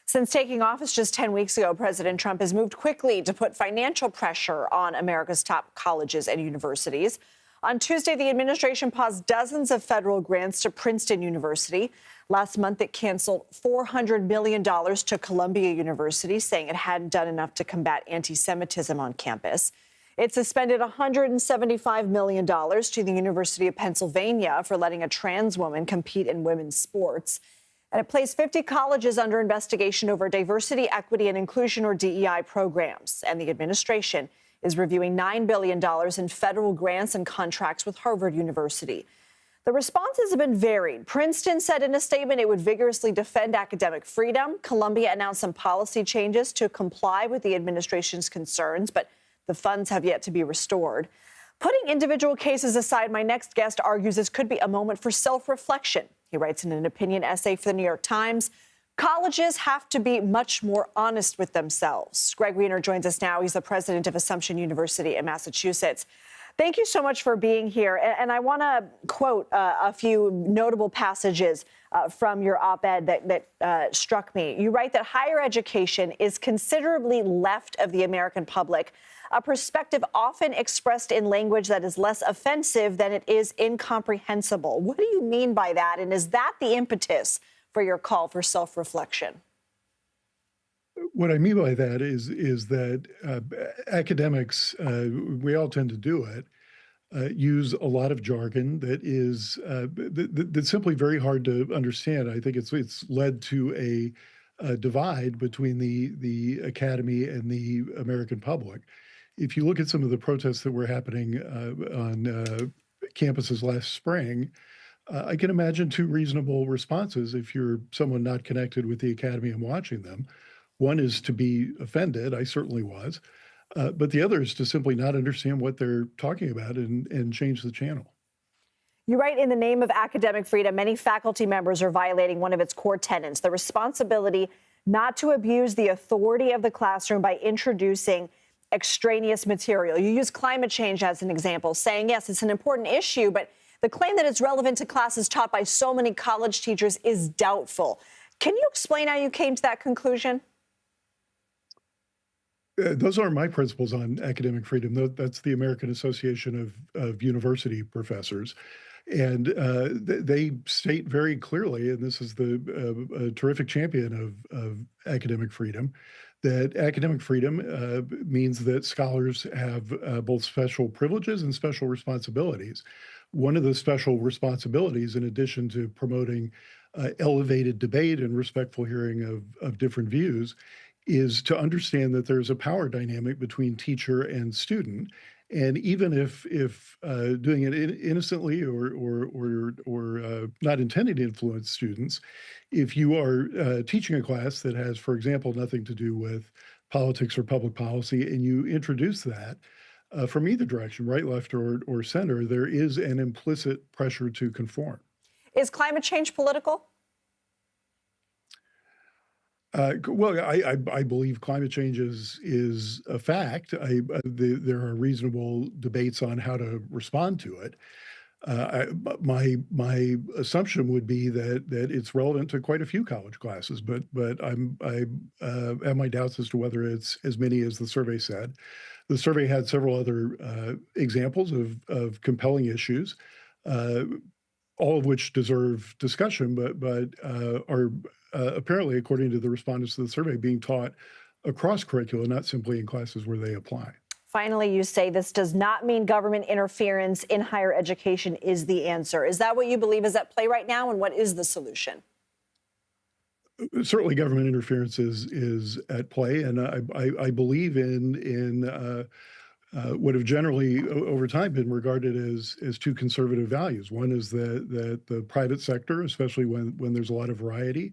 Since taking office just 10 weeks ago, President Trump has moved quickly to put financial pressure on America's top colleges and universities. On Tuesday, the administration paused dozens of federal grants to Princeton University. Last month, it canceled $400 million to Columbia University, saying it hadn't done enough to combat anti-Semitism on campus. It suspended $175 million to the University of Pennsylvania for letting a trans woman compete in women's sports. And it placed 50 colleges under investigation over diversity, equity, and inclusion, or DEI programs. And the administration is reviewing $9 billion in federal grants and contracts with Harvard University. The responses have been varied. Princeton said in a statement it would vigorously defend academic freedom. Columbia announced some policy changes to comply with the administration's concerns, but the funds have yet to be restored. Putting individual cases aside, my next guest argues this could be a moment for self-reflection. He writes in an opinion essay for the New York Times, colleges have to be much more honest with themselves. Greg Weiner joins us now. He's the president of Assumption University in Massachusetts. Thank you so much for being here. And I want to quote a few notable passages from your op-ed that struck me. You write that higher education is considerably left of the American public, a perspective often expressed in language that is less offensive than it is incomprehensible. What do you mean by that? And is that the impetus for your call for self-reflection? What I mean by that is that academics, we all tend to do it, use a lot of jargon that is that's simply very hard to understand. I think it's led to a divide between the academy and the American public. If you look at some of the protests that were happening on campuses last spring, I can imagine two reasonable responses if you're someone not connected with the academy and watching them. One is to be offended. I certainly was. But the other is to simply not understand what they're talking about and change the channel. You write, in the name of academic freedom, many faculty members are violating one of its core tenets, the responsibility not to abuse the authority of the classroom by introducing extraneous material. You use climate change as an example, saying, yes, it's an important issue, but the claim that it's relevant to classes taught by so many college teachers is doubtful. Can you explain how you came to that conclusion? Those aren't my principles on academic freedom. That's the American Association of University Professors. And they state very clearly, and this is the terrific champion of academic freedom, that academic freedom means that scholars have both special privileges and special responsibilities. One of the special responsibilities, in addition to promoting elevated debate and respectful hearing of different views, is to understand that there's a power dynamic between teacher and student. And even if doing it innocently or not intending to influence students, if you are teaching a class that has, for example, nothing to do with politics or public policy, and you introduce that from either direction, right, left, or center, there is an implicit pressure to conform. Is climate change political? Well, I believe climate change is a fact. There are reasonable debates on how to respond to it. My assumption would be that it's relevant to quite a few college classes, but I have my doubts as to whether it's as many as the survey said. The survey had several other examples of compelling issues, all of which deserve discussion, but are apparently, according to the respondents to the survey, being taught across curricula, not simply in classes where they apply. Finally, you say this does not mean government interference in higher education is the answer. Is that what you believe is at play right now, and what is the solution? Certainly, government interference is at play, and I believe in what have generally over time been regarded as two conservative values. One is that the private sector, especially when there's a lot of variety,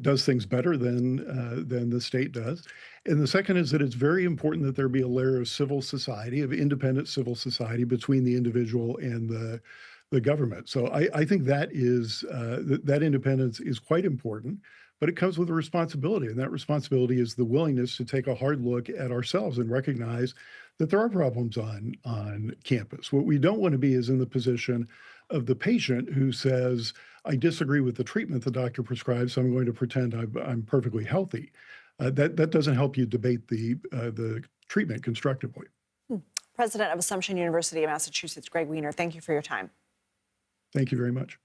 does things better than the state does. And the second is that it's very important that there be a layer of civil society, of independent civil society between the individual and the government. So I think that is that independence is quite important but it comes with a responsibility. And that responsibility is the willingness to take a hard look at ourselves and recognize that there are problems on campus. What we don't want to be is in the position of the patient who says, I disagree with the treatment the doctor prescribes, so I'm going to pretend I'm perfectly healthy. That doesn't help you debate the treatment constructively. President of Assumption University of Massachusetts, Greg Weiner, thank you for your time. Thank you very much.